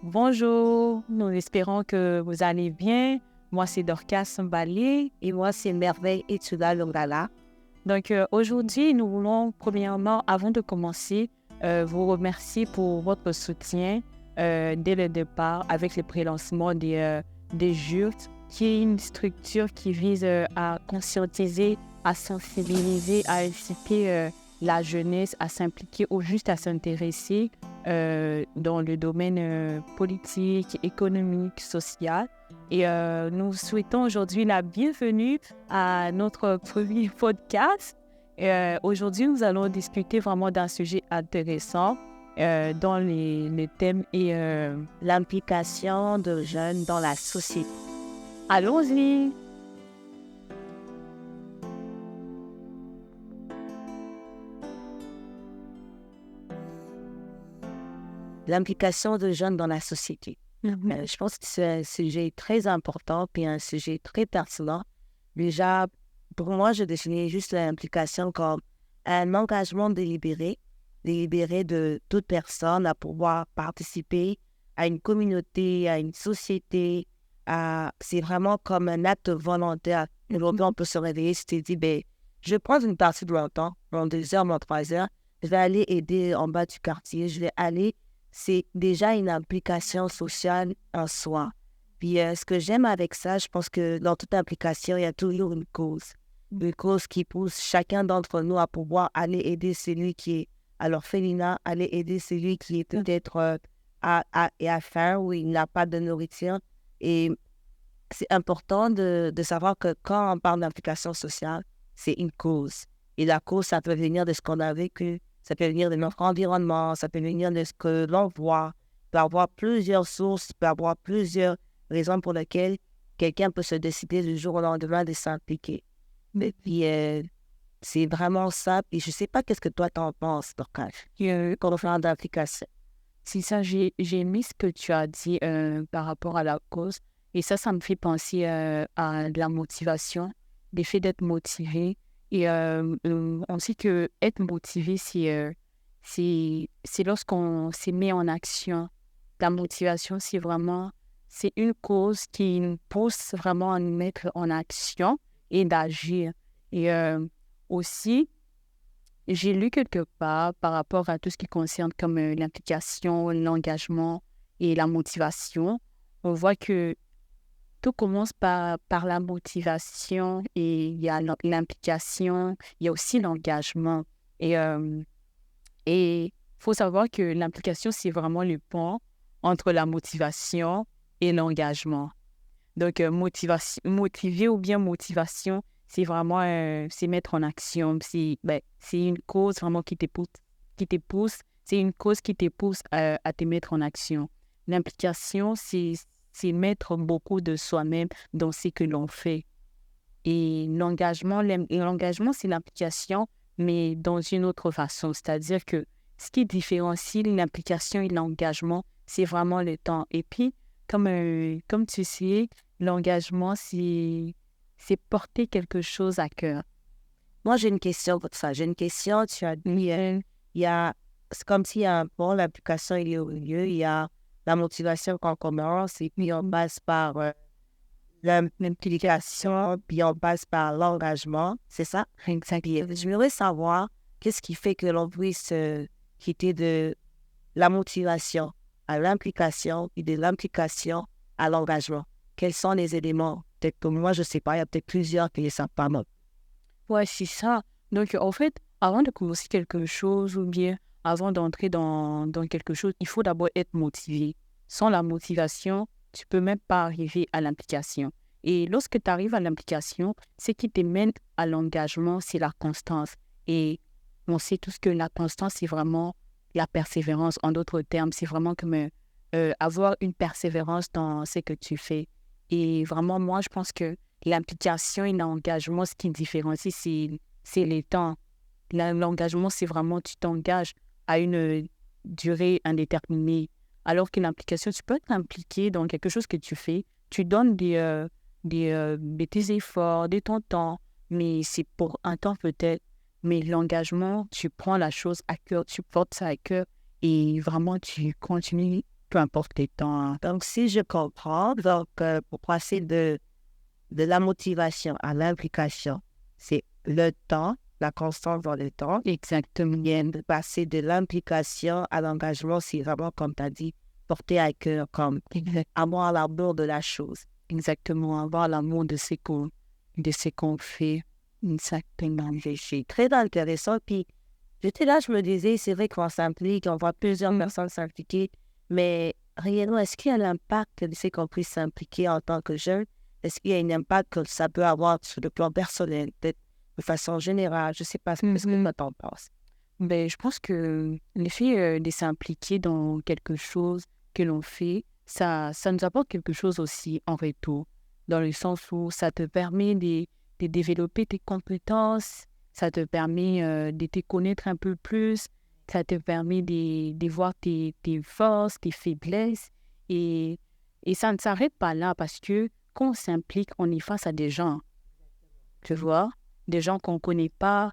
Bonjour, nous espérons que vous allez bien. Moi, c'est Dorcas Mbalé. Et moi, c'est Merveille Etula Longala. Donc, aujourd'hui, nous voulons, premièrement, avant de commencer, vous remercier pour votre soutien dès le départ avec le prélancement des JURT, qui est une structure qui vise à conscientiser, à sensibiliser, à inciter la jeunesse à s'impliquer ou juste à s'intéresser dans le domaine politique, économique, social. Et nous souhaitons aujourd'hui la bienvenue à notre premier podcast. Aujourd'hui, nous allons discuter vraiment d'un sujet intéressant dont le thème est L'implication de jeunes dans la société. Allons-y! L'implication de jeunes dans la société. Je pense que c'est un sujet très important puis un sujet très pertinent. Déjà, pour moi, je définis juste l'implication comme un engagement délibéré de toute personne à pouvoir participer à une communauté, à une société. C'est vraiment comme un acte volontaire. Aujourd'hui, on peut se réveiller si tu dis, je vais prendre une partie de mon temps, dans 2 heures, dans 3 heures, je vais aller aider en bas du quartier, je vais aller. C'est déjà une implication sociale en soi. Puis ce que j'aime avec ça, je pense que dans toute implication, il y a toujours une cause. Une cause qui pousse chacun d'entre nous à pouvoir aller aider celui qui est à l'orphelinat, aller aider celui qui est peut-être à faim ou il n'a pas de nourriture. Et c'est important de savoir que quand on parle d'implication sociale, c'est une cause. Et la cause, ça peut venir de ce qu'on a vécu, ça peut venir de notre environnement, ça peut venir de ce que l'on voit. Il peut y avoir plusieurs sources, il peut y avoir plusieurs raisons pour lesquelles quelqu'un peut se décider du jour au lendemain de s'impliquer. Et puis, c'est vraiment ça. Et je ne sais pas qu'est-ce que toi t'en penses, Dorcas, quand on parle d'implication. C'est ça, j'ai aimé ce que tu as dit par rapport à la cause. Et ça me fait penser à de la motivation, l'effet d'être motivé. Et on sait que être motivé, c'est lorsqu'on s'est mis en action. La motivation, c'est une cause qui nous pousse vraiment à nous mettre en action et d'agir. Et aussi, j'ai lu quelque part par rapport à tout ce qui concerne comme l'implication, l'engagement et la motivation. On voit que tout commence par la motivation et il y a l'implication, il y a aussi l'engagement. Et faut savoir que l'implication, c'est vraiment le pont entre la motivation et l'engagement. Donc, motiver ou bien motivation, c'est vraiment c'est mettre en action. C'est une cause vraiment qui te pousse. C'est une cause qui te pousse à te mettre en action. L'implication, c'est mettre beaucoup de soi-même dans ce que l'on fait. Et l'engagement, c'est l'implication, mais dans une autre façon. C'est-à-dire que ce qui différencie l'implication et l'engagement, c'est vraiment le temps. Et puis, comme tu sais, l'engagement, c'est porter quelque chose à cœur. Moi, j'ai une question pour ça. J'ai une question. Tu as dit, c'est comme s'il y a un pont, l'implication il est au milieu, il y a la motivation qu'on commence, et puis on passe par l'implication, puis on passe par l'engagement, c'est ça? Exactement. Puis je voudrais savoir qu'est-ce qui fait que l'on puisse quitter de la motivation à l'implication, et de l'implication à l'engagement. Quels sont les éléments? Peut-être que moi, je ne sais pas, il y a peut-être plusieurs qui ne savent pas moi. Ouais, c'est ça. Donc, en fait, avant de commencer quelque chose ou bien avant d'entrer dans quelque chose, il faut d'abord être motivé. Sans la motivation, tu peux même pas arriver à l'implication. Et lorsque tu arrives à l'implication, ce qui te mène à l'engagement, c'est la constance. Et on sait tous que la constance, c'est vraiment la persévérance. En d'autres termes, c'est vraiment comme avoir une persévérance dans ce que tu fais. Et vraiment, moi, je pense que l'implication et l'engagement, ce qui différencie, c'est les temps. L'engagement, c'est vraiment, tu t'engages à une durée indéterminée. Alors que l'implication, tu peux être impliqué dans quelque chose que tu fais. Tu donnes de tes efforts, de ton temps, mais c'est pour un temps peut-être. Mais l'engagement, tu prends la chose à cœur, tu portes ça à cœur et vraiment, tu continues peu importe les temps. Donc, si je comprends, donc, pour passer de la motivation à l'implication, c'est le temps, la constance dans le temps. Exactement. Et de passer de l'implication à l'engagement, c'est vraiment, comme tu as dit, porter à cœur, comme avoir l'amour de la chose. Exactement, avoir l'amour de ce qu'on fait. Exactement. C'est très intéressant. Puis, j'étais là, je me disais, c'est vrai qu'on s'implique, on voit plusieurs personnes s'impliquer, mais réellement, est-ce qu'il y a l'impact de ce qu'on puisse s'impliquer en tant que jeune? Est-ce qu'il y a un impact que ça peut avoir sur le plan personnel, peut-être de façon générale? Je ne sais pas ce que toi t'en penses. Ben, je pense que l'effet de s'impliquer dans quelque chose que l'on fait, ça nous apporte quelque chose aussi en retour, dans le sens où ça te permet de développer tes compétences, ça te permet de te connaître un peu plus, ça te permet de voir tes forces, tes faiblesses, et ça ne s'arrête pas là parce que quand on s'implique, on est face à des gens, tu vois, des gens qu'on ne connaît pas,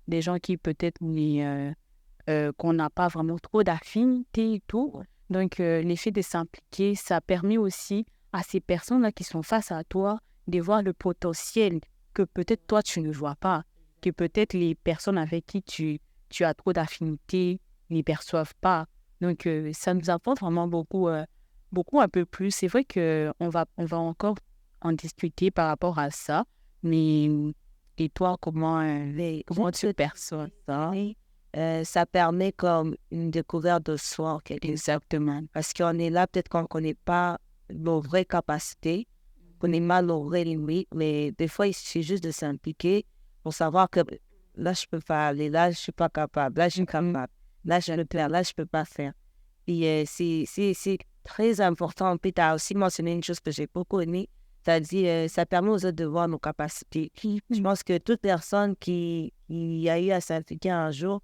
des gens qui peut-être qu'on n'a pas vraiment trop d'affinité et tout. Donc, l'effet de s'impliquer, ça permet aussi à ces personnes-là qui sont face à toi de voir le potentiel que peut-être toi, tu ne vois pas, que peut-être les personnes avec qui tu as trop d'affinité ne perçoivent pas. Donc, ça nous apporte vraiment beaucoup, beaucoup un peu plus. C'est vrai qu'on va encore en discuter par rapport à ça, mais et toi, comment tu perçois ça? Ça permet comme une découverte de soi, en quelque sorte. Exactement. Parce qu'on est là, peut-être qu'on ne connaît pas nos vraies capacités, qu'on connaît mal nos vraies limites, mais des fois, il suffit juste de s'impliquer pour savoir que là, je peux pas aller, là, je ne suis pas capable, là, je suis capable, là, je peux faire, là, je ne peux pas faire. Et c'est très important. Puis, tu as aussi mentionné une chose que j'ai beaucoup aimée. Tu as dit, ça permet aux autres de voir nos capacités. Je pense que toute personne qui a eu à s'impliquer un jour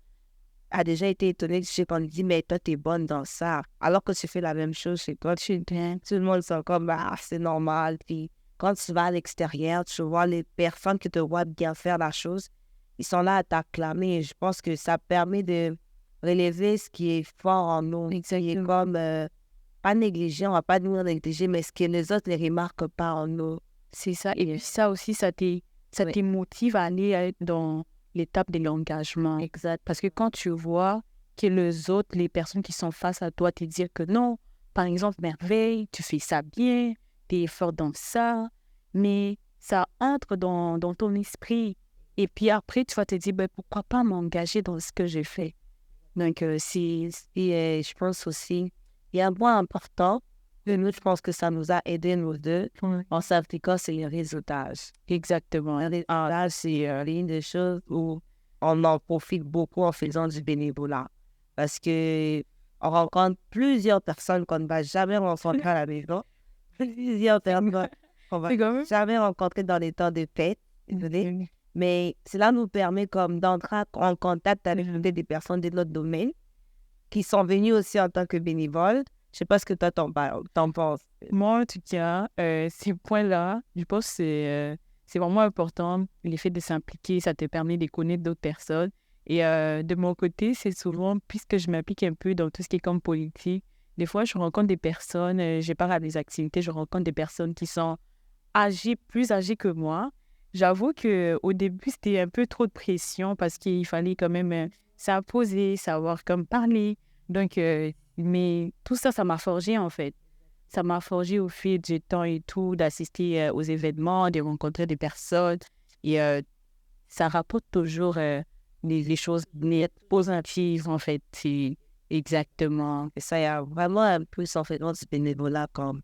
a déjà été étonnée. Je sais qu'on lui dit, mais toi, tu es bonne dans ça. Alors que tu fais la même chose chez toi, tout le monde sont comme, ah, c'est normal. Puis, quand tu vas à l'extérieur, tu vois les personnes qui te voient bien faire la chose, ils sont là à t'acclamer. Et je pense que ça permet de relever ce qui est fort en nous. Ce qui est comme, pas négligé, on va pas nous négliger, mais ce que les autres ne remarquent pas en nous. C'est ça. Et ça aussi, ça te motive à aller dans l'étape de l'engagement. Exact. Parce que quand tu vois que les autres, les personnes qui sont face à toi, te disent que non, par exemple, merveille, tu fais ça bien, tu es fort dans ça, mais ça entre dans ton esprit. Et puis après, tu vas te dire, ben, pourquoi pas m'engager dans ce que j'ai fait? Donc, je pense aussi, il y a un point important, et nous, je pense que ça nous a aidés, nous deux, en s'impliquant, c'est le réseautage. Exactement. Le réseautage, c'est l'une des choses où on en profite beaucoup en faisant du bénévolat. Parce que on rencontre plusieurs personnes qu'on ne va jamais rencontrer à la maison. Plusieurs personnes qu'on va jamais rencontrer dans les temps de fête. Mais cela nous permet comme d'entrer en contact avec des personnes de notre domaine qui sont venues aussi en tant que bénévoles. Je ne sais pas ce que toi t'en penses. Moi, en tout cas, ces points-là, je pense que c'est vraiment important. L'effet de s'impliquer, ça te permet de connaître d'autres personnes. Et de mon côté, c'est souvent, puisque je m'implique un peu dans tout ce qui est comme politique, des fois, je rencontre des personnes, je pars à des activités, je rencontre des personnes qui sont plus âgées que moi. J'avoue qu'au début, c'était un peu trop de pression parce qu'il fallait quand même s'imposer, savoir comme parler. Donc, mais tout ça, ça m'a forgé en fait. Ça m'a forgé au fil du temps et tout, d'assister aux événements, de rencontrer des personnes. Et ça rapporte toujours les choses positives en fait. C'est exactement. Et ça, il y a vraiment un plus en fait dans ce bénévolat comme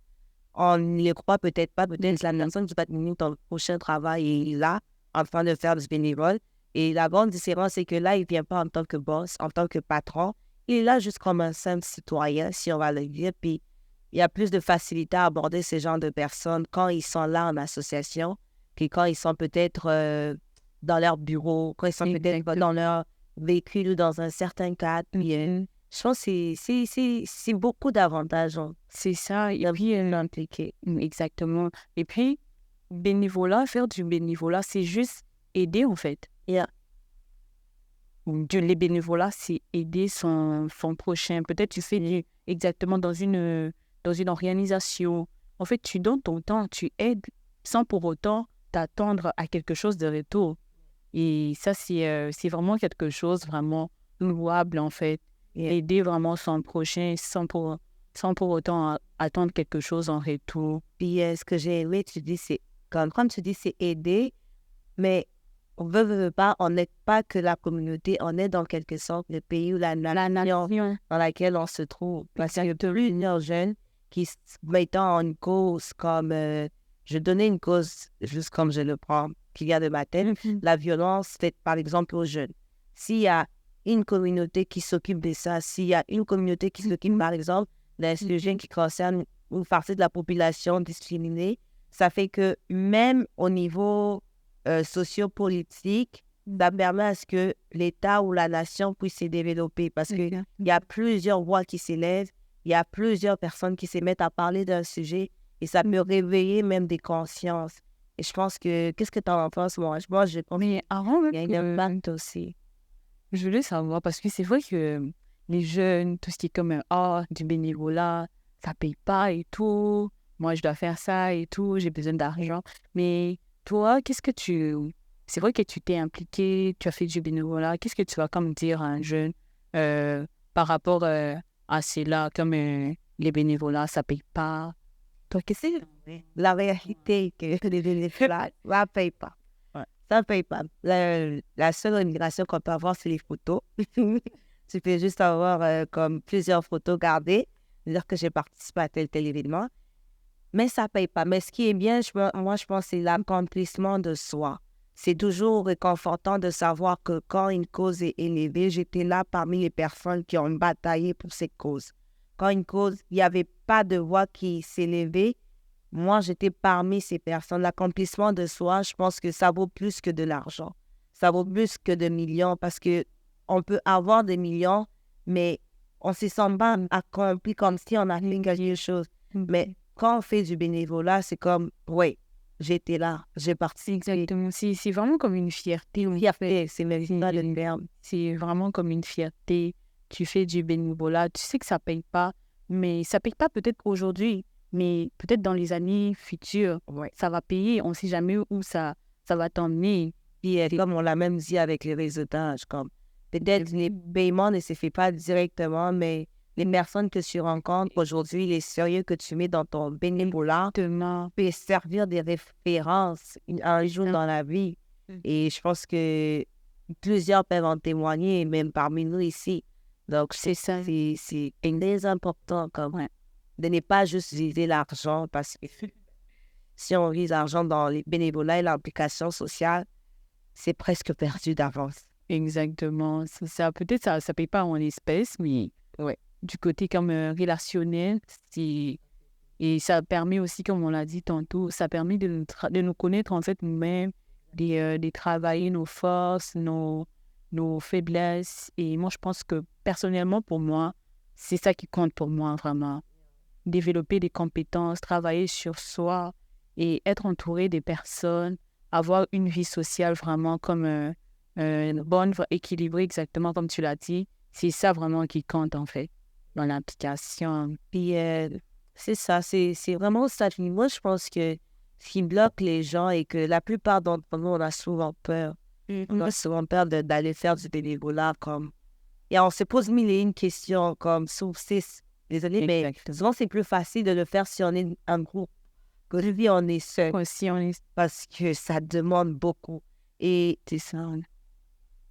on ne le croit peut-être pas, peut-être la personne qui va tenir ton prochain travail est là, en train de faire du bénévole. Et la grande différence, c'est que là, il ne vient pas en tant que boss, en tant que patron. Il est là juste comme un simple citoyen, si on va le dire. Puis, il y a plus de facilité à aborder ce genre de personnes quand ils sont là en association, puis quand ils sont peut-être dans leur bureau, quand ils sont peut-être dans leur véhicule, dans un certain cadre. Puis, je pense que c'est beaucoup d'avantages. C'est ça, et puis l'impliquer. Exactement. Et puis, faire du bénévolat, c'est juste aider en fait. Yeah. Les bénévolats, c'est aider son prochain. Peut-être tu fais exactement dans une organisation. En fait, tu donnes ton temps, tu aides sans pour autant t'attendre à quelque chose de retour. Et ça, c'est vraiment quelque chose vraiment louable, en fait. Et, Aider vraiment son prochain sans pour autant attendre quelque chose en retour. puis, ce que j'ai aimé, tu dis, c'est, comme tu dis, c'est aider, mais on veut pas, on n'aide pas que la communauté, on est dans quelque sorte le pays ou la nation dans laquelle on se trouve. Parce qu'il y a plusieurs jeunes qui se mettent en une cause comme, je donnais une cause juste comme je le prends, qui vient de ma tête, la violence faite par exemple aux jeunes. S'il y a une communauté qui s'occupe de ça, s'il y a une communauté qui s'occupe par exemple d'un sujet qui concerne une partie de la population discriminée, ça fait que même au niveau sociopolitique, ça permet à ce que l'État ou la nation puisse se développer parce qu'il y a plusieurs voix qui s'élèvent, il y a plusieurs personnes qui se mettent à parler d'un sujet et ça peut réveiller même des consciences. Et je pense que, qu'est-ce que tu en penses, moi? Je pense Mais avant même qu'il y a un impact aussi. je voulais savoir, parce que c'est vrai que les jeunes, tout ce qui est comme du bénévolat, ça paye pas et tout. Moi, je dois faire ça et tout, j'ai besoin d'argent. Mais toi, qu'est-ce que tu... C'est vrai que tu t'es impliqué, tu as fait du bénévolat. Qu'est-ce que tu vas comme dire à un jeune par rapport à cela, comme les bénévolats, ça paye pas? Toi, qu'est-ce que La réalité que les bénévoles ne payent pas. Ouais. Ça ne paye pas. La seule rémunération qu'on peut avoir, c'est les photos. Tu peux juste avoir comme plusieurs photos gardées, dire que j'ai participé à tel événement. Mais ça ne paye pas. Mais ce qui est bien, moi, je pense, c'est l'accomplissement de soi. C'est toujours réconfortant de savoir que quand une cause est élevée, j'étais là parmi les personnes qui ont bataillé pour cette cause. Quand une cause, il n'y avait pas de voix qui s'élevait, moi, j'étais parmi ces personnes. L'accomplissement de soi, je pense que ça vaut plus que de l'argent. Ça vaut plus que de millions parce que on peut avoir des millions, mais on ne se sent pas accompli comme si on a fait quelque chose. Mais quand on fait du bénévolat, c'est comme, oui, j'étais là, j'ai participé. Exactement. C'est vraiment comme une fierté. Une fierté, c'est même pas le terme. C'est vraiment comme une fierté. Tu fais du bénévolat, tu sais que ça paye pas, mais ça paye pas peut-être aujourd'hui, mais peut-être dans les années futures, Ouais. ça va payer. On ne sait jamais où ça va t'emmener. Puis, comme on l'a même dit avec les réseautages, comme peut-être les paiements ne se font pas directement, mais les personnes que tu rencontres aujourd'hui, les sérieux que tu mets dans ton bénévolat, Exactement. peut servir des références un jour dans la vie. Et je pense que plusieurs peuvent en témoigner, même parmi nous ici. Donc, c'est ça, c'est très important comme de ne pas juste viser l'argent parce que si on vise l'argent dans les bénévolats et l'implication sociale, c'est presque perdu d'avance. Exactement. C'est ça. Peut-être ça ne paye pas en espèces, mais du côté comme relationnel, et ça permet aussi, comme on l'a dit tantôt, ça permet de nous connaître en fait nous-mêmes, de travailler nos forces, nos faiblesses. Et moi, je pense que personnellement, pour moi, c'est ça qui compte pour moi vraiment. Développer des compétences, travailler sur soi et être entouré des personnes, avoir une vie sociale vraiment comme une bonne, équilibrée, exactement comme tu l'as dit. C'est ça vraiment qui compte en fait dans l'implication. Puis, c'est ça, c'est vraiment ça. Puis moi, je pense que ce qui bloque les gens et que la plupart d'entre nous, on a souvent peur. On a souvent peur d'aller faire du bénévolat comme... Et on se pose mille et une questions comme, désolé, mais souvent c'est plus facile de le faire si on est un groupe que si on est seul. Si on est... Parce que ça demande beaucoup. Et C'est ça.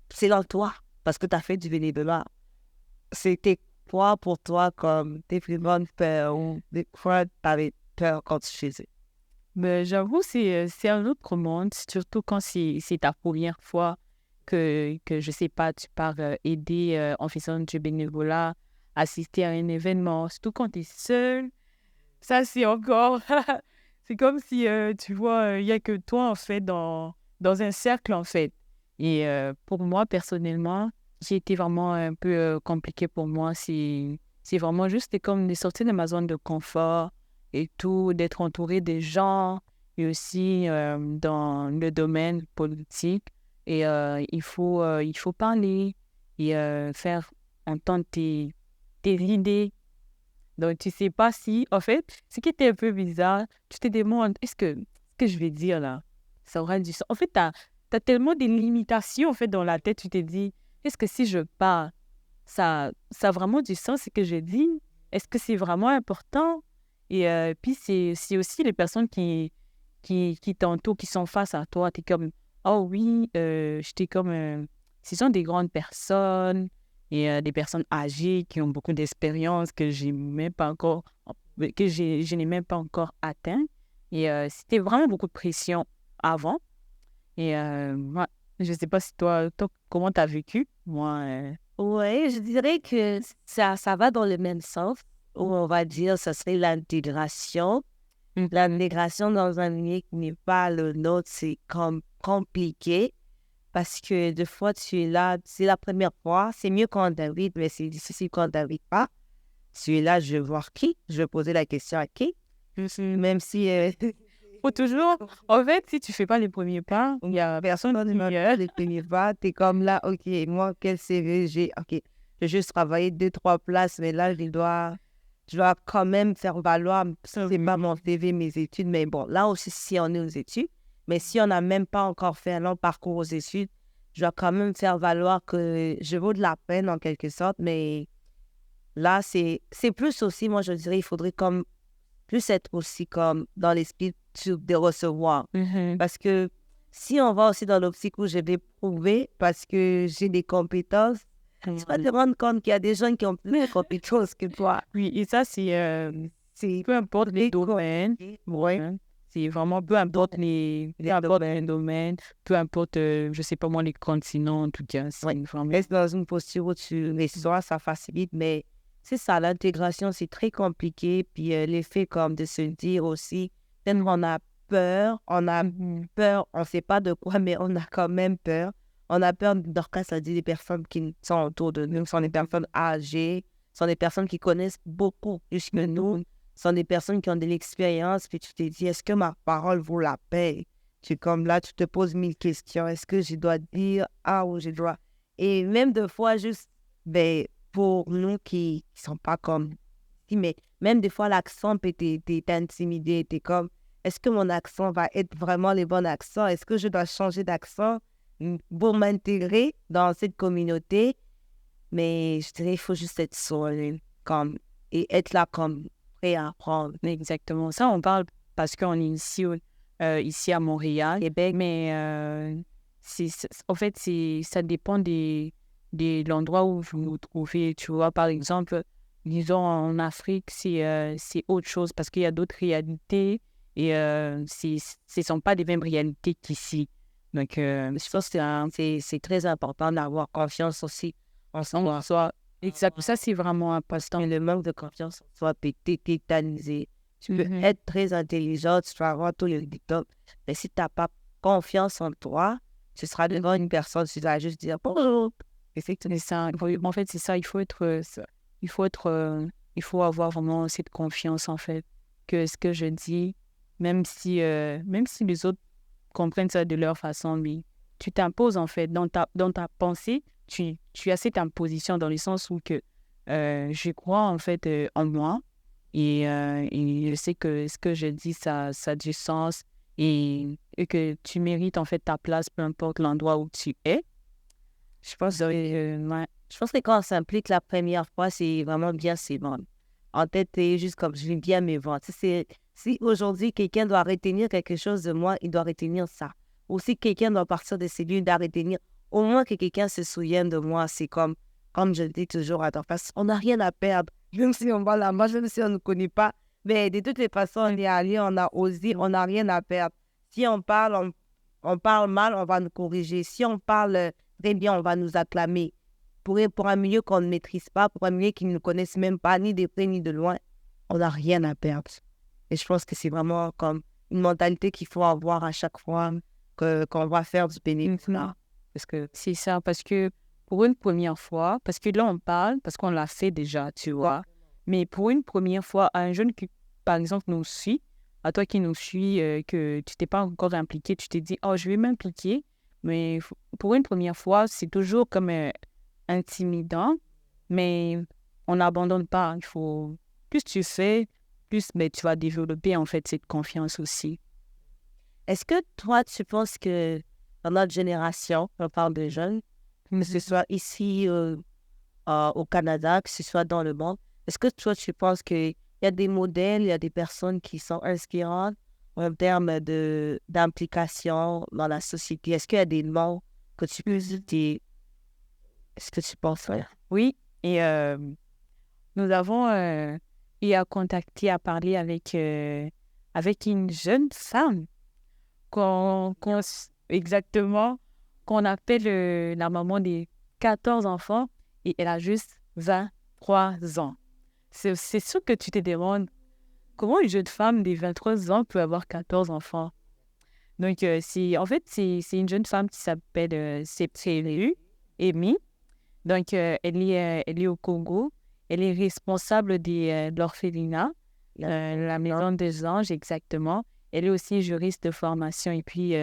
c'est dans toi, parce que tu as fait du bénévolat. C'était quoi pour toi comme tes plus grandes peurs ou des fois tu avais peur quand tu faisais? Mais j'avoue, c'est un autre monde, surtout quand c'est ta première fois que je sais pas, tu pars aider en faisant du bénévolat, assister à un événement, surtout quand tu es seul. Ça, c'est encore... c'est comme si, tu vois, il n'y a que toi, en fait, dans un cercle, en fait. Et pour moi, personnellement, j'ai été vraiment un peu compliqué pour moi. C'est vraiment juste c'est comme de sortir de ma zone de confort et tout, d'être entouré des gens et aussi dans le domaine politique. Et il faut parler et faire entendre tes idées Donc, tu sais pas si, en fait, ce qui était un peu bizarre, tu te demandes, est-ce que ce que je vais dire là, ça aura du sens? En fait, tu as tellement des limitations, en fait, dans la tête, tu te dis, est-ce que si je parle, ça a vraiment du sens, ce que je dis? Est-ce que c'est vraiment important? Et puis, c'est aussi les personnes qui t'entourent, qui sont face à toi. Tu es comme, oh oui, j'étais comme, ce sont des grandes personnes et des personnes âgées qui ont beaucoup d'expérience que j'ai même pas encore, je n'ai même pas encore atteint. Et c'était vraiment beaucoup de pression avant. Et ouais, je sais pas si toi comment tu as vécu? Moi, Oui, je dirais que ça va dans le même sens, où on va dire ça serait l'intégration. Mhm. L'intégration dans un milieu qui n'est pas le nôtre, c'est comme compliqué parce que des fois, tu es là, c'est la première fois, c'est mieux quand on t'invite, mais c'est difficile quand on t'invite pas. Tu es là, je vais voir qui, je vais poser la question à qui, même si Faut toujours, en fait, si tu fais pas les premiers pas, il y a personne personne ne qui... m'a fait les premiers pas, tu es comme là, ok, moi, quel CV j'ai, ok, j'ai juste travaillé 2, 3 places, mais là, je dois quand même faire valoir, c'est pas mon CV, mes études, mais bon, là aussi, si on est aux études, mais si on n'a même pas encore fait un long parcours aux études, je dois quand même faire valoir que je vaux de la peine en quelque sorte, mais là, c'est plus aussi, moi, je dirais, il faudrait comme plus être aussi comme dans l'esprit de recevoir. Mhm. Parce que si on va aussi dans l'optique où je vais prouver parce que j'ai des compétences, tu vas te rendre compte qu'il y a des gens qui ont plus de compétences que toi. Oui, et ça, c'est C'est peu importe les domaines. ouais, Hein. C'est vraiment peu importe peu importe les domaines, peu importe, je sais pas moi, les continents, en tout cas. C'est ouais. vraiment... Reste dans une posture où tu reçois, ça facilite, mais c'est ça, l'intégration, c'est très compliqué. Puis l'effet comme de se dire aussi, peut-être qu'on a peur, Mhm. on ne sait pas de quoi, mais on a quand même peur. On a peur, Dorcas a dit, des personnes qui sont autour de nous, sont des personnes âgées, sont des personnes qui connaissent beaucoup plus que nous, sont des personnes qui ont de l'expérience, puis tu te dis, est-ce que ma parole vaut la peine? Tu es comme là, tu te poses 1000 questions. Est-ce que je dois dire A ou je dois... Et même des fois, juste, ben, pour nous qui ne sont pas comme... Mais même des fois, l'accent peut t'intimider. Tu es comme, est-ce que mon accent va être vraiment le bon accent? Est-ce que je dois changer d'accent pour m'intégrer dans cette communauté? Mais je dirais, il faut juste être solide comme, et être là comme prêt à apprendre. Exactement. Ça, on parle parce qu'on est ici, ici à Montréal, Québec, mais en fait, ça dépend de l'endroit où vous vous trouvez. Tu vois, par exemple, disons en Afrique, c'est autre chose parce qu'il y a d'autres réalités et ce ne sont pas les mêmes réalités qu'ici. Donc, je pense que c'est très important d'avoir confiance aussi en soi. exact. Ça, c'est vraiment important. Et le manque de confiance en soi peut tétaniser. Tu peux Mhm. être très intelligent, tu vas avoir tous les diplômes, mais si tu n'as pas confiance en toi, tu seras devant une personne, tu vas juste dire bonjour. Et c'est tout. C'est ça. En fait, c'est ça. Il faut être, il faut avoir vraiment cette confiance, en fait, que ce que je dis, même si les autres comprennent ça de leur façon, mais tu t'imposes, en fait, dans ta pensée, tu as cette imposition dans le sens où que je crois, en fait, en moi et je sais que ce que je dis, ça a du sens et que tu mérites, en fait, ta place, peu importe l'endroit où tu es. Je pense que ouais. Je pense que quand on s'implique la première fois, c'est vraiment bien ses ventes. En tête, c'est juste comme je vais bien mes ventes. Si aujourd'hui, quelqu'un doit retenir quelque chose de moi, il doit retenir ça. Ou si quelqu'un doit partir de ses lieux, il doit retenir. Au moins que quelqu'un se souvienne de moi, c'est comme je le dis toujours à Dorcas, on n'a rien à perdre. Même si on va là-bas, même si on ne connaît pas. Mais de toutes les façons, on est allé, on a osé, on n'a rien à perdre. Si on parle, on parle mal, on va nous corriger. Si on parle très bien, on va nous acclamer. Pour un milieu qu'on ne maîtrise pas, pour un milieu qu'ils ne connaissent même pas, ni de près ni de loin, on n'a rien à perdre. Et je pense que c'est vraiment comme une mentalité qu'il faut avoir à chaque fois qu'on va faire du bénévolat. Parce que c'est ça, parce que pour une première fois, parce que là on parle, parce qu'on l'a fait déjà, tu vois, mais pour une première fois, à un jeune qui, par exemple, nous suit, à toi qui nous suit, que tu t'es pas encore impliqué, tu t'es dit, oh, je vais m'impliquer, mais pour une première fois, c'est toujours comme intimidant, mais on n'abandonne pas, plus tu fais, plus mais tu vas développer en fait cette confiance aussi. Est-ce que toi, tu penses que dans notre génération, on parle de jeunes, que ce soit ici au Canada, que ce soit dans le monde, est-ce que toi, tu penses qu'il y a des modèles, il y a des personnes qui sont inspirantes en termes d'implication dans la société? Est-ce qu'il y a des noms que tu peux citer? Est-ce que tu penses ça? Oui, et nous avons eu à contacter, à parler avec une jeune femme exactement, qu'on appelle la maman des 14 enfants et elle a juste 23 ans. C'est sûr que tu te demandes comment une jeune femme de 23 ans peut avoir 14 enfants. Donc, c'est une jeune femme qui s'appelle Septelu Emi. Donc, elle est au Congo. Elle est responsable de l'orphelinat, la Maison des Anges, exactement. Elle est aussi juriste de formation et puis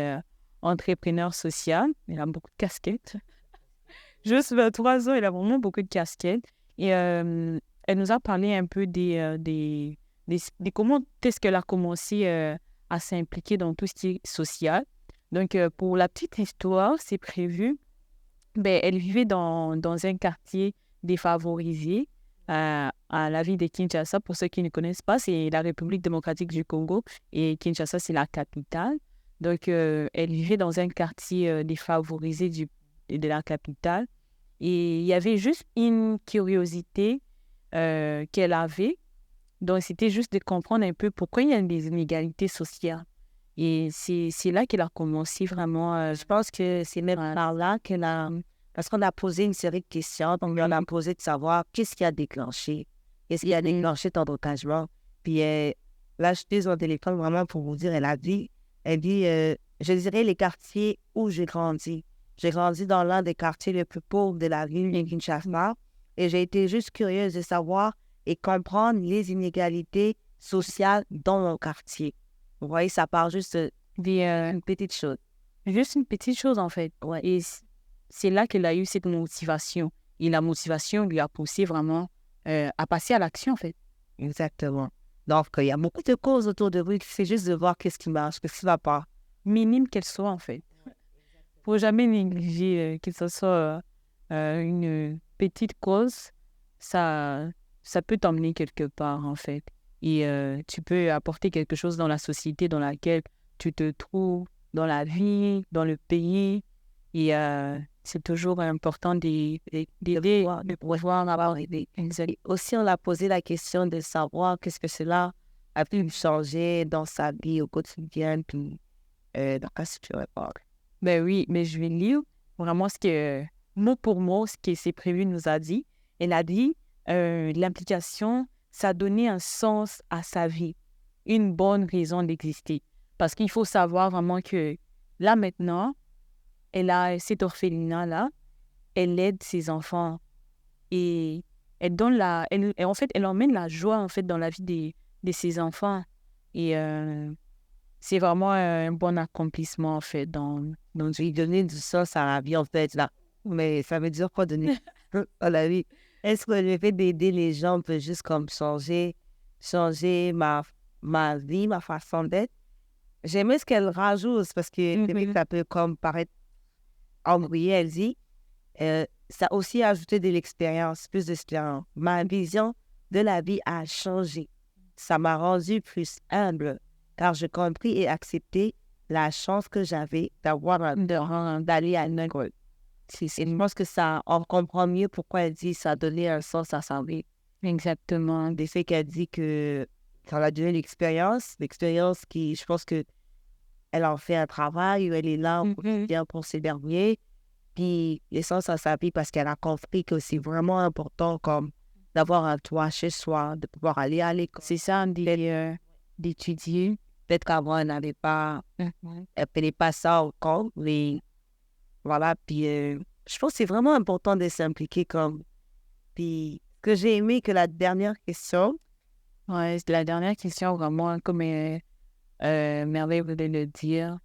entrepreneur social. Elle a beaucoup de casquettes. Juste 23 ans, elle a vraiment beaucoup de casquettes. Et elle nous a parlé un peu de comment est-ce qu'elle a commencé à s'impliquer dans tout ce qui est social. Donc, pour la petite histoire, c'est prévu. Elle vivait dans un quartier défavorisé à la ville de Kinshasa. Pour ceux qui ne connaissent pas, c'est la République démocratique du Congo et Kinshasa, c'est la capitale. Donc, elle vivait dans un quartier défavorisé de la capitale. Et il y avait juste une curiosité qu'elle avait. Donc, c'était juste de comprendre un peu pourquoi il y a des inégalités sociales. Et c'est là qu'elle a commencé vraiment. Je pense que c'est même par là qu'elle a... Parce qu'on a posé une série de questions, donc on a posé de savoir qu'est-ce qui a déclenché. Qu'est-ce qui a déclenché ton engagement. Puis là, je suis au téléphone vraiment pour vous dire, elle dit, je dirais les quartiers où j'ai grandi. J'ai grandi dans l'un des quartiers les plus pauvres de la ville de Kinshasa et j'ai été juste curieuse de savoir et comprendre les inégalités sociales dans mon quartier. Vous voyez, ça part juste d'une petite chose. Juste une petite chose, en fait. Ouais. Et c'est là qu'elle a eu cette motivation. Et la motivation lui a poussé vraiment à passer à l'action, en fait. Exactement. Donc, il y a beaucoup de causes autour de vous. C'est juste de voir qu'est-ce qui marche, qu'est-ce qui ne va pas. Minime qu'elle soit, en fait. Il ne faut jamais négliger que ce soit une petite cause. Ça peut t'emmener quelque part, en fait. Et tu peux apporter quelque chose dans la société dans laquelle tu te trouves, dans la vie, dans le pays. Et c'est toujours important d'aider, de pouvoir avoir aidé. Aussi, on a posé la question de savoir qu'est-ce que cela a pu changer dans sa vie au quotidien. Puis, dans cas, si tu réponds. Ben oui, mais je vais lire vraiment ce que, mot pour mot, ce que C'est prévu nous a dit. Elle a dit, l'implication, ça a donné un sens à sa vie, une bonne raison d'exister. Parce qu'il faut savoir vraiment que là, maintenant, elle a cet orphelinat-là, elle aide ses enfants et elle donne en fait, elle emmène la joie en fait dans la vie de ses enfants. Et c'est vraiment un bon accomplissement en fait dans lui donner du sens à la vie en fait là. Mais ça veut dire quoi donner à la vie? Est-ce que le fait d'aider les gens peut juste comme changer ma vie, ma façon d'être? J'aimais ce qu'elle rajoute parce que ça peut comme paraître embrouillé. Elle dit, ça a aussi ajouté de l'expérience, plus d'expérience. Ma vision de la vie a changé. Ça m'a rendu plus humble car j'ai compris et accepté la chance que j'avais d'aller à une école. Et je pense que on comprend mieux pourquoi elle dit ça a donné un sens à sa vie. Exactement. Des faits qu'elle dit que ça a donné l'expérience qui, je pense que elle en fait un travail, elle est là au quotidien pour ses derniers, puis l'essence à sa vie parce qu'elle a compris que c'est vraiment important comme d'avoir un toit chez soi, de pouvoir aller à l'école. C'est ça, d'étudier. Peut-être qu'avant, elle n'avait pas, elle prenait pas ça au compte, mais voilà, puis je pense que c'est vraiment important de s'impliquer comme, puis ce que j'ai aimé que la dernière question. Ouais, la dernière question, vraiment, comme Merveille voulait le dire,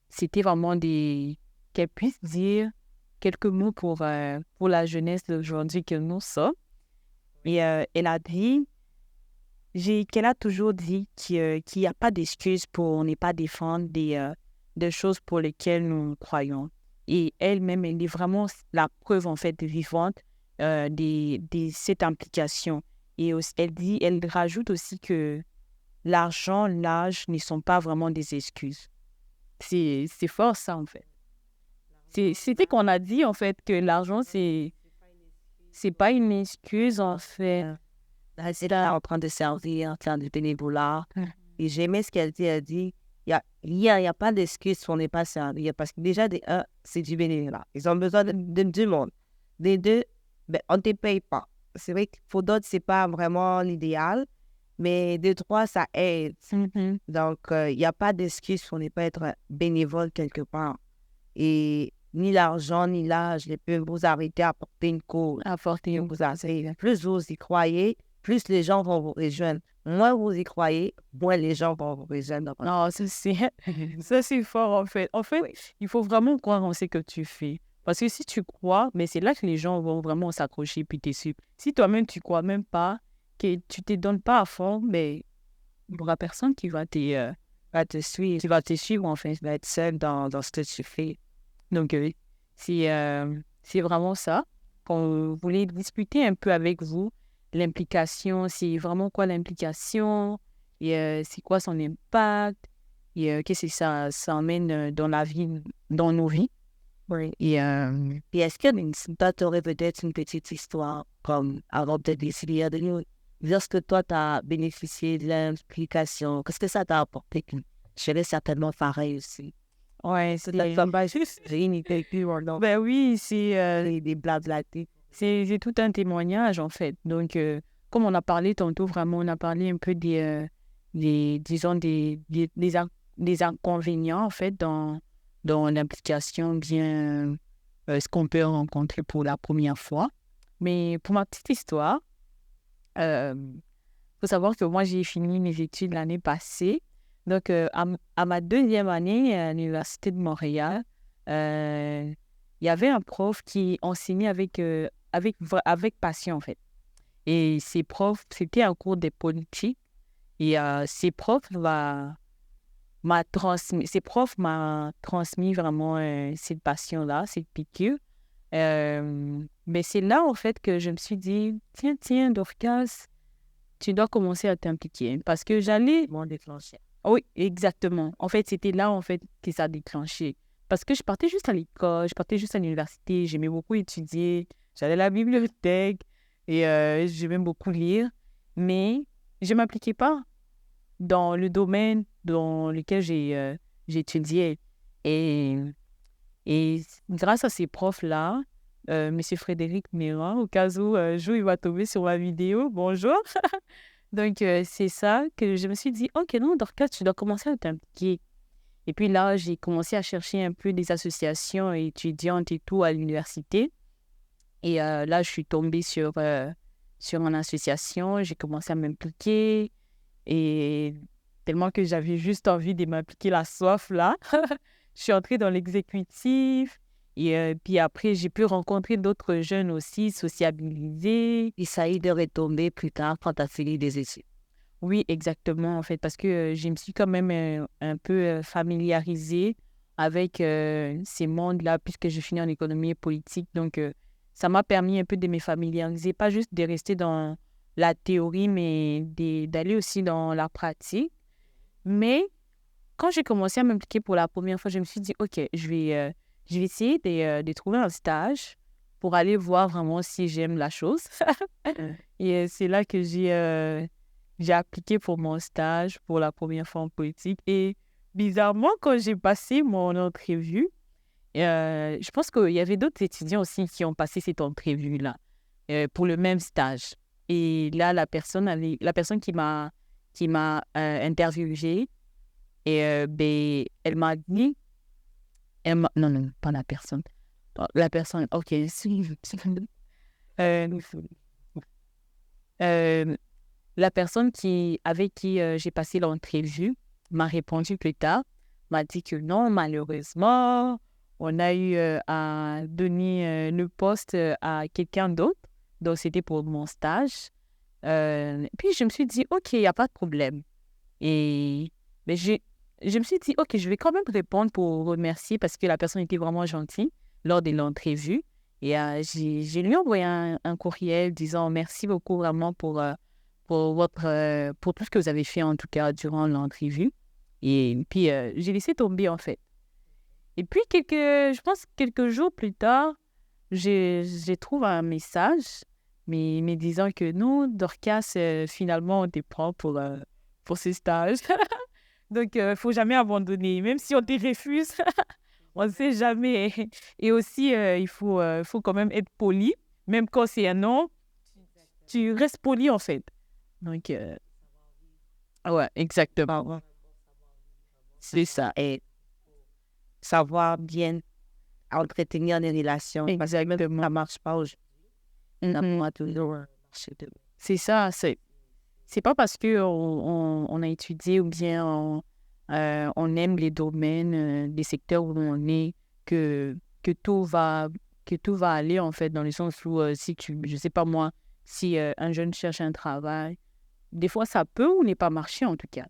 c'était vraiment qu'elle puisse dire quelques mots pour la jeunesse d'aujourd'hui que nous sommes. Et elle a dit, qu'elle a toujours dit qu'il n'y a pas d'excuse pour ne pas défendre des choses pour lesquelles nous croyons. Et elle-même, elle est vraiment la preuve, en fait, vivante de cette implication. Et aussi, elle rajoute aussi que l'argent, l'âge ne sont pas vraiment des excuses. C'est fort, ça, en fait. C'était qu'on a dit, en fait, que l'argent, c'est pas une excuse, en fait. C'est là en train de servir, en train de bénévolat. Et j'aimais ce qu'elle dit. Elle dit, il y a pas d'excuse pour ne pas servir. Parce que déjà, c'est du bénévolat. Ils ont besoin du monde. Des deux, ben, on ne te paye pas. C'est vrai que pour d'autres, ce n'est pas vraiment l'idéal. Mais de trois, ça aide. Donc, il n'y a pas d'excuse pour ne pas être bénévole quelque part. Et ni l'argent, ni l'âge ne peuvent vous arrêter à porter une cause. Plus vous y croyez, plus les gens vont vous rejoindre. Moins vous y croyez, moins les gens vont vous rejoindre. Non, ça c'est fort, en fait. En fait, Oui. il faut vraiment croire en ce que tu fais. Parce que si tu crois, mais c'est là que les gens vont vraiment s'accrocher puis te suivre. Si toi-même, tu crois même pas, que tu te donnes pas à fond, mais il n'y aura personne qui va te suivre. Qui va te suivre, en fait, va être seul dans ce que tu fais. Donc, c'est vraiment ça. On voulait discuter un peu avec vous l'implication. C'est vraiment quoi l'implication? Et c'est quoi son impact? Et qu'est-ce que ça emmène dans la vie, dans nos vies? Oui. Et Puis est-ce que toi, tu aurais peut-être une petite histoire comme avant de décider de nous dire ce que toi, tu as bénéficié de l'implication? Qu'est-ce que ça t'a apporté? Je serais certainement pareil aussi. ouais, Peut-être pas juste j'ai une idée plus ou non. ben oui, Des blablatés. c'est tout un témoignage, en fait. Donc, comme on a parlé tantôt, vraiment, on a parlé un peu disons, des inconvénients, en fait, dans l'implication, bien ce qu'on peut rencontrer pour la première fois. Mais pour ma petite histoire, faut savoir que moi, j'ai fini mes études l'année passée. Donc, à ma deuxième année à l'Université de Montréal, il y avait un prof qui enseignait avec passion, en fait. Et c'était un cours de politique. Et ces profs m'a transmis vraiment cette passion-là, cette piqûre. Mais c'est là, en fait, que je me suis dit, tiens, Dorcas, tu dois commencer à t'impliquer. Parce que j'allais... Mon déclencheur. Oui, exactement. En fait, c'était là, en fait, que ça a déclenché. Parce que je partais juste à l'école, je partais juste à l'université, j'aimais beaucoup étudier, j'allais à la bibliothèque et j'aimais beaucoup lire. Mais je ne m'impliquais pas dans le domaine dans lequel j'étudiais. Et, et grâce à ces profs-là, M. Frédéric Méran, au cas où Jo, il va tomber sur ma vidéo, bonjour. Donc, c'est ça que je me suis dit, OK, non, Dorcas, tu dois commencer à t'impliquer. Et puis là, j'ai commencé à chercher un peu des associations étudiantes et tout à l'université. Et là, je suis tombée sur une association, j'ai commencé à m'impliquer. Et tellement que j'avais juste envie de m'impliquer la soif là, je suis entrée dans l'exécutif. Et puis après, j'ai pu rencontrer d'autres jeunes aussi, sociabiliser. Et ça a eu de retomber plus tard quand tu as fini des études. Oui, exactement, en fait, parce que je me suis quand même un peu familiarisée avec ces mondes-là, puisque je finis en économie et politique. Donc, ça m'a permis un peu de me familiariser, pas juste de rester dans la théorie, mais d'aller aussi dans la pratique. Mais quand j'ai commencé à m'impliquer pour la première fois, je me suis dit, OK, je vais essayer de trouver un stage pour aller voir vraiment si j'aime la chose. Et c'est là que j'ai appliqué pour mon stage pour la première fois en politique. Et bizarrement, quand j'ai passé mon entrevue, je pense qu'il y avait d'autres étudiants aussi qui ont passé cette entrevue-là pour le même stage. Et là, la personne qui m'a interviewée, et elle m'a dit... non, non, pas la personne. La personne, OK. Euh, euh, la personne avec qui j'ai passé l'entrevue m'a répondu plus tard, m'a dit que non, malheureusement, on a eu à donner le poste à quelqu'un d'autre. Donc, c'était pour mon stage. Puis je me suis dit, OK, il n'y a pas de problème. Et mais je me suis dit, OK, je vais quand même répondre pour remercier parce que la personne était vraiment gentille lors de l'entrevue. Et j'ai lui envoyé un courriel disant merci beaucoup vraiment pour tout ce que vous avez fait en tout cas durant l'entrevue. Et puis, j'ai laissé tomber en fait. Et puis, je pense quelques jours plus tard, j'ai trouvé un message me disant que non, Dorcas, finalement, on te prend pour ce stage. Donc, il ne faut jamais abandonner. Même si on te refuse, on ne sait jamais. Et aussi, il faut quand même être poli. Même quand c'est un non, tu restes poli en fait. Donc, ouais, exactement. C'est ça. Et savoir bien entretenir les relations. Parce que même si ça ne marche pas aujourd'hui, ça pourra toujours marcher demain. C'est ça. C'est pas parce qu'on a étudié ou bien on aime les domaines, les secteurs où on est que tout va aller en fait dans le sens où si je sais pas moi, si un jeune cherche un travail, des fois ça peut ou n'est pas marcher en tout cas.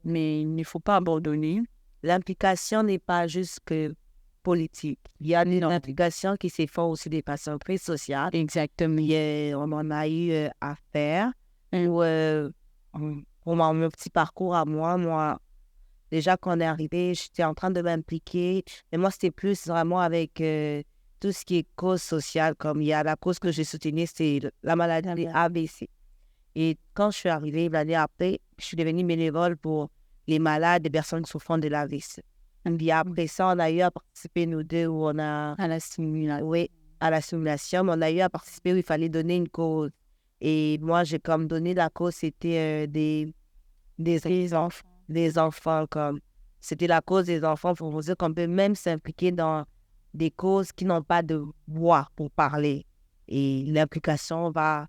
Mais il ne faut pas abandonner. L'implication n'est pas juste que politique. Il y a des implications qui se font aussi des façons très sociales. Exactement. On en a eu à faire. Pour mon petit parcours à moi, déjà quand on est arrivé, j'étais en train de m'impliquer. Mais moi, c'était plus vraiment avec tout ce qui est cause sociale. Comme il y a la cause que j'ai soutenue, c'est la maladie ABC. Et quand je suis arrivée l'année après, je suis devenue bénévole pour les malades, les personnes souffrant de l'AVC. Puis après ça, on a eu à participer, nous deux, où on a... À la simulation. Oui, à la simulation. Mais on a eu à participer où il fallait donner une cause. Et moi, j'ai comme donné la cause, c'était des enfants. Comme c'était la cause des enfants pour vous dire qu'on peut même s'impliquer dans des causes qui n'ont pas de voix pour parler. Et l'implication va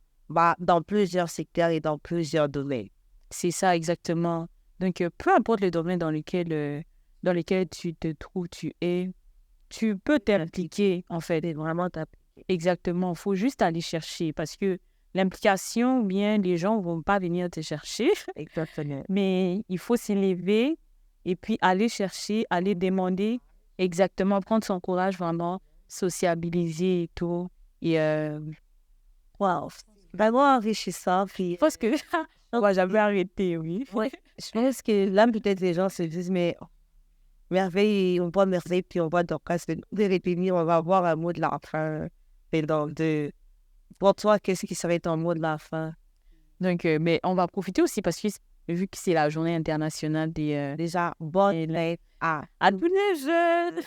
dans plusieurs secteurs et dans plusieurs domaines. C'est ça, exactement. Donc, peu importe le domaine dans lequel tu te trouves, tu peux t'impliquer, en fait. C'est vraiment t'impliquer. Exactement. Il faut juste aller chercher parce que l'implication, bien, les gens ne vont pas venir te chercher. Exactement. Mais il faut s'élever et puis aller chercher, aller demander, exactement, prendre son courage, vraiment, sociabiliser et tout. Et Wow. Vraiment enrichissant. Puis, parce que on va jamais arrêter, oui. Ouais. Je pense que là, peut-être les gens se disent, mais merveille, on voit merveille, puis on voit Dorcas. De retenir, on va avoir un mot de la fin. Et donc, pour toi, qu'est-ce qui serait ton mot de la fin? Donc, mais on va profiter aussi parce que vu que c'est la journée internationale déjà, bonne fête à tous les jeunes.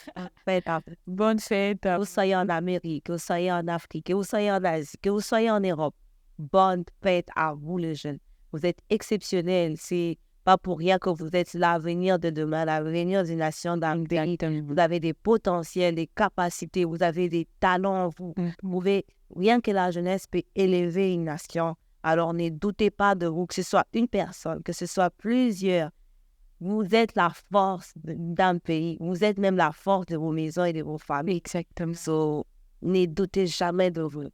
Bonne fête. Que vous soyez en Amérique, que vous soyez en Afrique, que vous soyez en Asie, que vous soyez en Europe. Bonne fête à vous, les jeunes. Vous êtes exceptionnels. C'est pas pour rien que vous êtes l'avenir de demain, l'avenir d'une nation d'un pays. Vous avez des potentiels, des capacités, vous avez des talents. Vous pouvez, rien que la jeunesse peut élever une nation. Alors, ne doutez pas de vous, que ce soit une personne, que ce soit plusieurs. Vous êtes la force d'un pays. Vous êtes même la force de vos maisons et de vos familles. Exactement. So, ne doutez jamais de vous.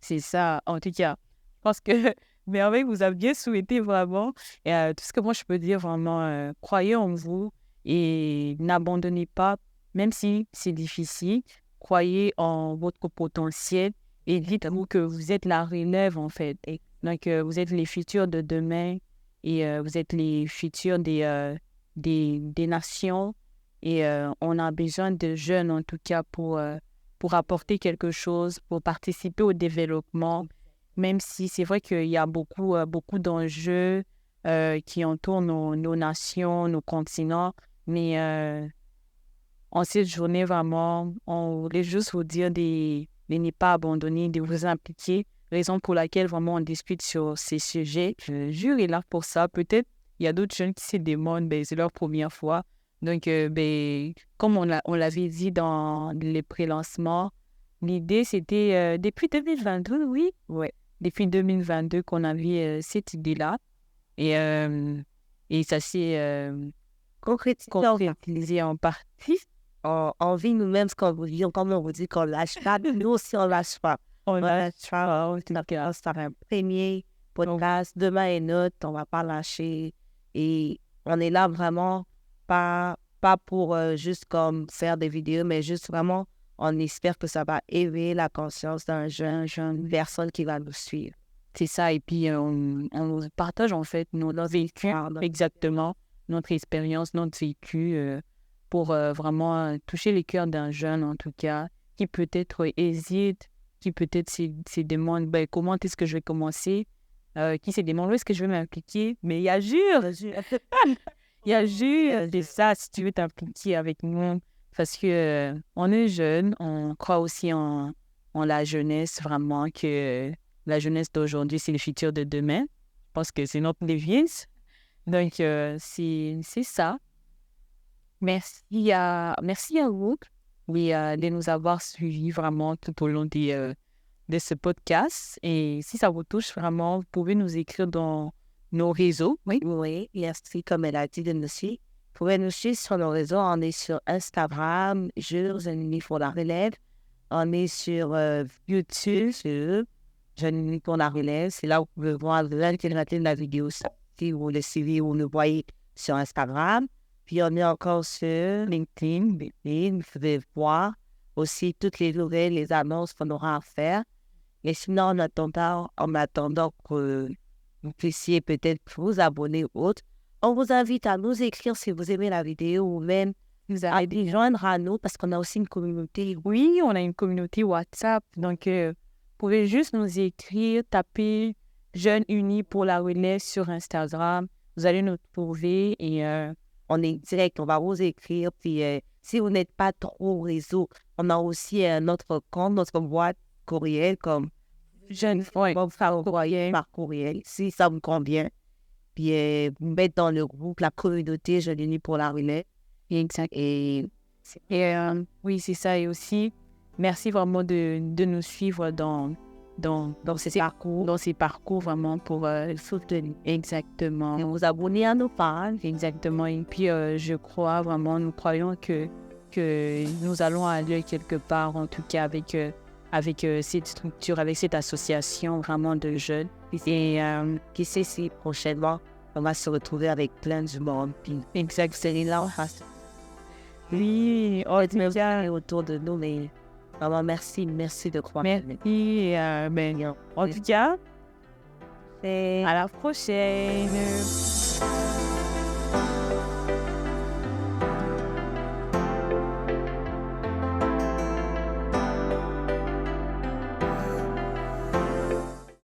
C'est ça, en tout cas. Parce que Merveille vous a bien souhaité vraiment. Et tout ce que moi, je peux dire vraiment, croyez en vous et n'abandonnez pas, même si c'est difficile. Croyez en votre potentiel et dites-vous que vous êtes la relève, en fait. Et donc, vous êtes les futurs de demain et vous êtes les futurs des nations. Et on a besoin de jeunes, en tout cas, pour apporter quelque chose, pour participer au développement, même si c'est vrai qu'il y a beaucoup d'enjeux qui entourent nos nations, nos continents, mais en cette journée, vraiment, on voulait juste vous dire de ne pas abandonner, de vous impliquer, raison pour laquelle vraiment on discute sur ces sujets. Jure est là pour ça. Peut-être il y a d'autres jeunes qui se demandent, c'est leur première fois. Donc, comme on l'avait dit dans les pré-lancements, l'idée, c'était depuis 2022, oui. Ouais, depuis 2022 qu'on avait cette idée-là. Et ça s'est concrétisé en partie. On vit nous-mêmes ce qu'on vous dit, comme on vous dit qu'on lâche pas. Nous aussi, on lâche pas. On lâche pas. C'est un premier podcast, demain est notre, on va pas lâcher. Et on est là vraiment pas pour juste comme faire des vidéos, mais juste vraiment, on espère que ça va éveiller la conscience d'un jeune personne qui va nous suivre. C'est ça, et puis on partage en fait notre vécu, exactement, notre expérience, notre vécu pour vraiment toucher les cœurs d'un jeune en tout cas, qui peut-être hésite, qui peut-être se demande comment est-ce que je vais commencer, qui se demande où est-ce que je vais m'impliquer, mais il y a Jure, il y a Jure, c'est ça, si tu veux t'impliquer avec nous, parce que on est jeune, on croit aussi en la jeunesse, vraiment que la jeunesse d'aujourd'hui, c'est le futur de demain. Je pense que c'est notre devise. Donc, c'est ça. Merci à vous de nous avoir suivis vraiment tout au long de ce podcast. Et si ça vous touche vraiment, vous pouvez nous écrire dans nos réseaux. Oui, merci, comme elle a dit de nous suivre. Vous pouvez nous suivre sur nos réseaux. On est sur Instagram, Jure Jeune pour la relève. On est sur YouTube, Jeune pour la relève. C'est là où vous pouvez voir l'intégralité de la vidéo si vous le suivez ou le voyez sur Instagram. Puis on est encore sur LinkedIn. Vous pouvez voir aussi toutes les nouvelles, les annonces qu'on aura à faire. Et sinon, en attendant que vous puissiez peut-être vous abonner ou autre, on vous invite à nous écrire si vous aimez la vidéo ou même à joindre à nous parce qu'on a aussi une communauté. Oui, on a une communauté WhatsApp. Donc, vous pouvez juste nous écrire, taper Jeunes Unis pour la relève sur Instagram. Vous allez nous trouver et on est direct, on va vous écrire. Puis si vous n'êtes pas trop au réseau, on a aussi notre compte, notre boîte courriel comme Jeunes par courriel, si ça vous convient. Puis vous mettez dans le groupe la communauté Jeunes Unis pour la relève. Exact. Et oui, c'est ça. Et aussi, merci vraiment de nous suivre dans ces parcours vraiment pour soutenir. Exactement. Et vous abonner à nos pages. Exactement. Et puis, je crois vraiment, nous croyons que nous allons aller quelque part, en tout cas avec cette structure, avec cette association vraiment de jeunes. Et qui sait si prochainement, on va se retrouver avec plein de monde. Exact. C'est là, oui, bien autour de nous, mais vraiment, merci de croire. Merci. En tout cas, à la prochaine.